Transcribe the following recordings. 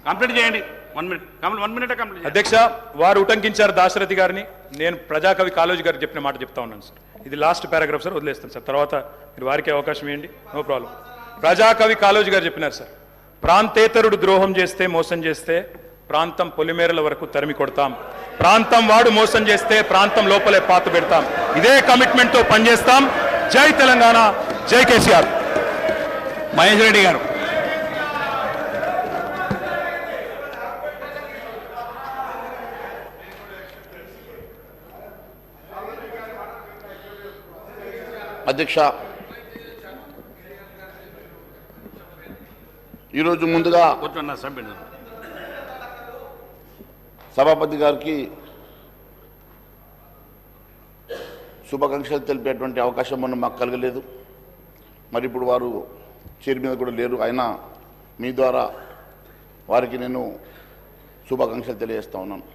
Complete చేయండి. 1 minute. 1 minute complete. అధ్యక్ష, వారు ఉటంకించారు దాశరథి గారిని. నేను ప్రజాకవి కాళోజీ గారు చెప్పిన మాట చెప్తా ఉన్నాను సార్. ఇది లాస్ట్ పారాగ్రాఫ్ సార్, వదిలేస్తాను సార్. తర్వాత మీరు వారికి అవకాశం ఇవ్వండి, నో ప్రాబ్లం. ప్రజాకవి కాళోజీ గారు చెప్పినారు సార్, ప్రాంతేతరుడు ద్రోహం చేస్తే, మోసం చేస్తే ప్రాంతం పొలిమేరల వరకు తరిమి కొడతాం. ప్రాంతం వాడు మోసం చేస్తే ప్రాంతం లోపలే పాత పెడతాం. ఇదే కమిట్మెంట్ తో పనిచేస్తాం. జై తెలంగాణ, జై కేసీఆర్. మహేష్ రెడ్డి గారు. అధ్యక్ష, ఈరోజు ముందుగా సభాపతి గారికి శుభాకాంక్షలు తెలిపేటువంటి అవకాశం మనం మాకు కలగలేదు. మరి ఇప్పుడు వారు చైర్ మీద కూడా లేరు. అయినా మీ ద్వారా వారికి నేను శుభాకాంక్షలు తెలియజేస్తా ఉన్నాను.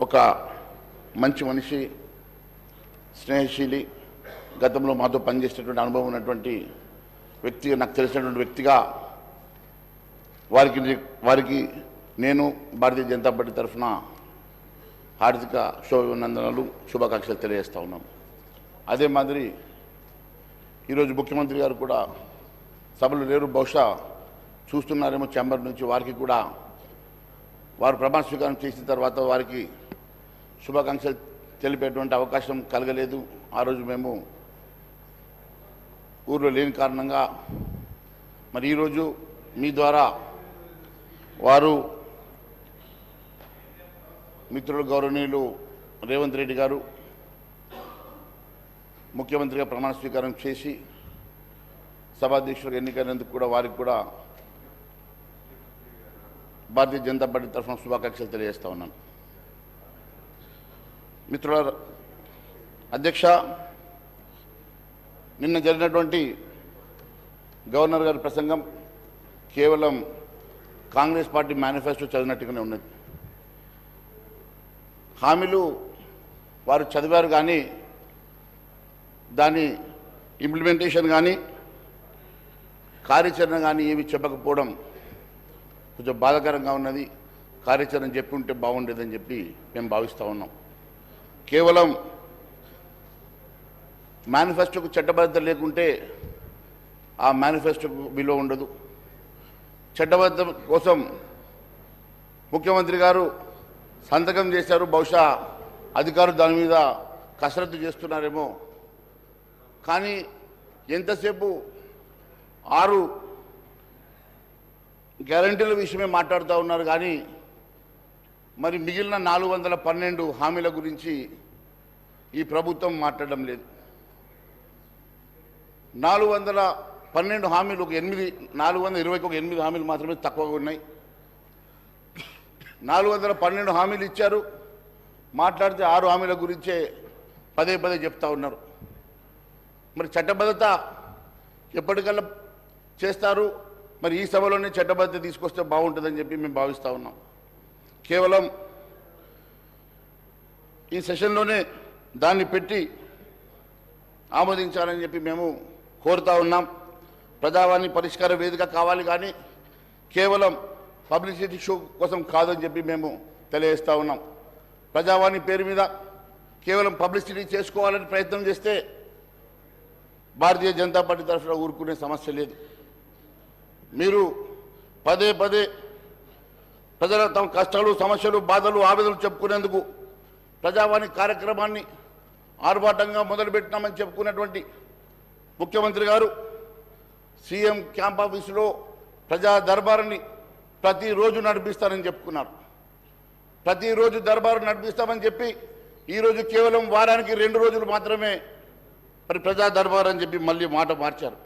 ఒక మంచి మనిషి, స్నేహశీలి, గతంలో మాతో పనిచేసినటువంటి అనుభవం ఉన్నటువంటి వ్యక్తిగా, నాకు తెలిసినటువంటి వ్యక్తిగా వారికి నేను భారతీయ జనతా పార్టీ తరఫున హార్దిక శుభాభినందనలు, శుభాకాంక్షలు తెలియజేస్తా ఉన్నాను. అదే మాదిరి ఈరోజు ముఖ్యమంత్రి గారు కూడా సభలు లేరు, బహుశా చూస్తున్నారేమో ఛాంబర్ నుంచి. వారికి కూడా వారు ప్రమాణ స్వీకారం చేసిన తర్వాత వారికి శుభాకాంక్షలు తెలిపేటువంటి అవకాశం కలగలేదు. ఆ రోజు మేము ఊర్లో లేని కారణంగా మరి ఈరోజు మీ ద్వారా వారు మిత్రులు గౌరవనీయులు రేవంత్ రెడ్డి గారు ముఖ్యమంత్రిగా ప్రమాణ స్వీకారం చేసి సభాధ్యక్షులకు ఎన్నికైనందుకు కూడా వారికి కూడా భారతీయ జనతా పార్టీ తరఫున శుభాకాంక్షలు తెలియజేస్తా ఉన్నాను. మిత్రుల అధ్యక్ష, నిన్న జరిగినటువంటి గవర్నర్ గారి ప్రసంగం కేవలం కాంగ్రెస్ పార్టీ మేనిఫెస్టో చదివినట్టుగానే ఉన్నది. హామీలు వారు చదివారు కానీ దాని ఇంప్లిమెంటేషన్ కానీ కార్యాచరణ కానీ ఏమి చెప్పకపోవడం కొంచెం బాధాకరంగా ఉన్నది. కార్యాచరణ చెప్పి ఉంటే బాగుండేదని చెప్పి మేము భావిస్తూ ఉన్నాం. కేవలం మేనిఫెస్టోకు చట్టబద్ధత లేకుంటే ఆ మేనిఫెస్టోకు విలువ ఉండదు. చట్టబద్ధత కోసం ముఖ్యమంత్రి గారు సంతకం చేశారు. బహుశా అధికారులు దాని మీద కసరత్తు చేస్తున్నారేమో. కానీ ఎంతసేపు 6 గ్యారంటీల విషయమే మాట్లాడుతూ ఉన్నారు కానీ మరి మిగిలిన 412 హామీల గురించి ఈ ప్రభుత్వం మాట్లాడడం లేదు. 412 హామీలు ఒక 420 హామీలు మాత్రమే తక్కువగా ఉన్నాయి. 412 హామీలు ఇచ్చారు. మాట్లాడితే 6 హామీల గురించే పదే చెప్తా ఉన్నారు. మరి చట్టబద్ధత ఎప్పటికల్లా చేస్తారు? మరి ఈ సభలోనే చట్టబద్ధత తీసుకొస్తే బాగుంటుందని చెప్పి మేము భావిస్తూ ఉన్నాం. కేవలం ఈ సెషన్లోనే దాన్ని పెట్టి ఆమోదించాలని చెప్పి మేము కోరుతా ఉన్నాం. ప్రజావాణి పరిష్కార వేదిక కావాలి కానీ కేవలం పబ్లిసిటీ షో కోసం కాదని చెప్పి మేము తెలియజేస్తూ ఉన్నాం. ప్రజావాణి పేరు మీద కేవలం పబ్లిసిటీ చేసుకోవాలని ప్రయత్నం చేస్తే భారతీయ జనతా పార్టీ తరఫున ఊరుకునే సమస్య లేదు. మీరు పదే ప్రజల తమ కష్టాలు, సమస్యలు, బాధలు, ఆవేదనలు చెప్పుకునేందుకు ప్రజావాణి కార్యక్రమాన్ని ఆర్భాటంగా మొదలుపెట్టినామని చెప్పుకున్నటువంటి ముఖ్యమంత్రి గారు సీఎం క్యాంప్ ఆఫీసులో ప్రజా దర్బారుని ప్రతిరోజు నడిపిస్తారని చెప్పుకున్నారు. ప్రతిరోజు దర్బారు నడిపిస్తామని చెప్పి ఈరోజు కేవలం వారానికి 2 రోజులు మాత్రమే మరి ప్రజా దర్బారు అని చెప్పి మళ్ళీ మాట మార్చారు.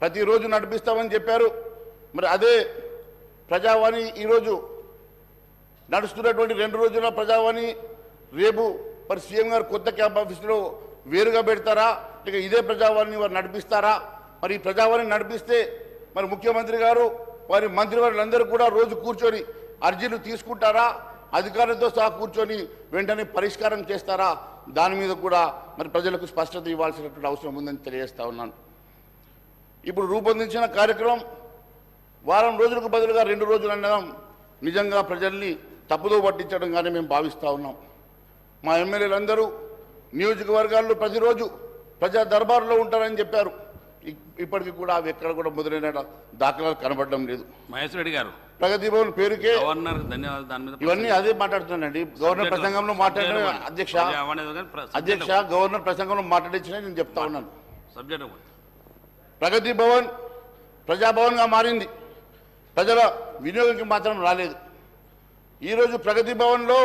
ప్రతిరోజు నడిపిస్తామని చెప్పారు. మరి అదే ప్రజావాణి ఈరోజు నడుస్తున్నటువంటి 2 రోజుల ప్రజావాణి రేపు మరి సీఎం గారు కొత్త క్యాంప్ ఆఫీసులో వేరుగా పెడతారా, ఇక ఇదే ప్రజావాణిని వారు నడిపిస్తారా? మరి ఈ ప్రజావాణి నడిపిస్తే మరి ముఖ్యమంత్రి గారు వారి మంత్రివర్యులందరూ కూడా రోజు కూర్చొని అర్జీలు తీసుకుంటారా, అధికారులతో సహా కూర్చొని వెంటనే పరిష్కారం చేస్తారా? దాని మీద కూడా మరి ప్రజలకు స్పష్టత ఇవ్వాల్సినటువంటి అవసరం ఉందని తెలియజేస్తా ఉన్నాను. ఇప్పుడు రూపొందించిన కార్యక్రమం వారం రోజులకు బదులుగా 2 రోజులు అనడం నిజంగా ప్రజల్ని తప్పుదో పట్టించడంగానే మేము భావిస్తూ ఉన్నాం. మా ఎమ్మెల్యేలందరూ నియోజకవర్గాల్లో ప్రతిరోజు ప్రజా దర్బారులో ఉంటారని చెప్పారు. ఇప్పటికీ కూడా అవి ఎక్కడ కూడా మొదలైన దాఖలాలు కనబడడం లేదు. మహేశ్వర రెడ్డి గారు, ప్రగతి భవన్ పేరుకే గవర్నర్ ధన్యవాదాలు. దాని మీద ఇవన్నీ అదే మాట్లాడుతున్నానండి. గవర్నర్ ప్రసంగంలో మాట్లాడిన అధ్యక్ష గవర్నర్ ప్రసంగంలో మాట్లాడించిన నేను చెప్తా ఉన్నాను. సబ్జెక్ట్ ప్రగతి భవన్ ప్రజాభవన్గా మారింది, ప్రజల వినియోగంకి మాత్రం రాలేదు. ఈరోజు ప్రగతి భవన్లో